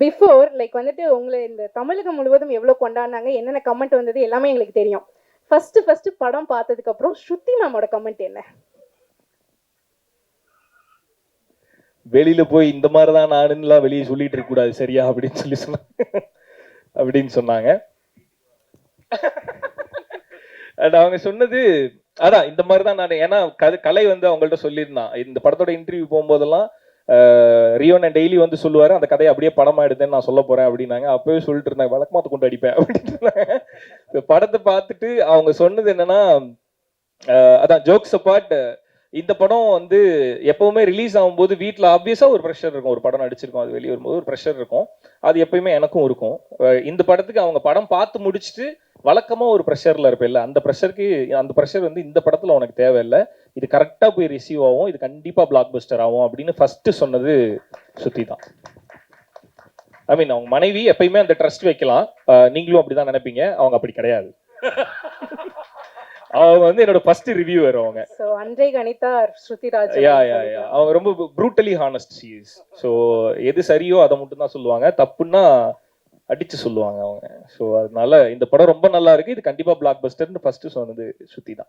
Before like வந்துட்டு உங்களை இந்த தமிழகம் முழுவதும் எவ்வளோ கொண்டாடினாங்க, என்னென்ன கமெண்ட் வந்தது எல்லாமே எங்களுக்கு தெரியும். ஃபர்ஸ்ட் படம் பார்த்ததுக்கு அப்புறம் ஸ்ருதி மேமோட கமெண்ட் என்ன? வெளியில போய் இந்த மாதிரிதான் நானுலாம் வெளியே சொல்லிட்டு இருக்க கூடாது சரியா அப்படின்னு சொன்னாங்க. அவங்க சொன்னது அதான் இந்த மாதிரிதான் நான், ஏன்னா கலை வந்து அவங்கள்ட்ட சொல்லியிருந்தான். இந்த படத்தோட இன்டர்வியூ போகும்போதெல்லாம் ரியோனை டெய்லி வந்து சொல்லுவாரு, அந்த கதையை அப்படியே படமா எடுத்தேன்னு நான் சொல்ல போறேன் அப்படின்னாங்க. அப்பவே சொல்லிட்டு இருந்தாங்க, வழக்கமாத்த கொண்டு அடிப்பேன் அப்படின்னு. படத்தை பார்த்துட்டு அவங்க சொன்னது என்னன்னா, அதான் ஜோக்ஸ் அப்பார்ட், இந்த படம் வந்து எப்பவுமே ரிலீஸ் ஆகும்போது வீட்டில் ஆப்வியஸா ஒரு ப்ரெஷர் இருக்கும். ஒரு படம் நடிச்சிருக்கோம், அது வெளியே வரும்போது ஒரு ப்ரெஷர் இருக்கும். அது எப்பயுமே எனக்கும் இருக்கும். இந்த படத்துக்கு அவங்க படம் பார்த்து முடிச்சுட்டு வழக்கமா ஒரு ப்ரெஷர்ல இருப்பேன்ல, அந்த ப்ரெஷர் வந்து இந்த படத்துல உனக்கு தேவையில்லை, இது கரெக்டா போய் ரிசீவ் ஆகும், இது கண்டிப்பா பிளாக் பஸ்டர் ஆகும் அப்படின்னு ஃபர்ஸ்ட் சொன்னது ஸ்ருதி தான். ஐ மீன் அவங்க மனைவி எப்பயுமே அந்த ட்ரஸ்ட் வைக்கலாம். நீங்களும் அப்படிதான் நினைப்பீங்க, அவங்க அப்படி கிடையாது. அவங்க வந்து என்னோட ஃபர்ஸ்ட் ரிவ்யூவர். அவங்க சோ அன்றை கணிதா ஸ்ருதிராஜ். அவங்க ரொம்ப brutally honest she is. So எது சரியோ அதை மட்டும் தான் சொல்லுவாங்க, தப்புன்னா அடிச்சு சொல்லுவாங்க அவங்க. ஸோ அதனால இந்த படம் ரொம்ப நல்லா இருக்கு, இது கண்டிப்பா பிளாக் பஸ்டர்னு ஃபர்ஸ்ட் சொன்னது ஸ்ருதி தான்.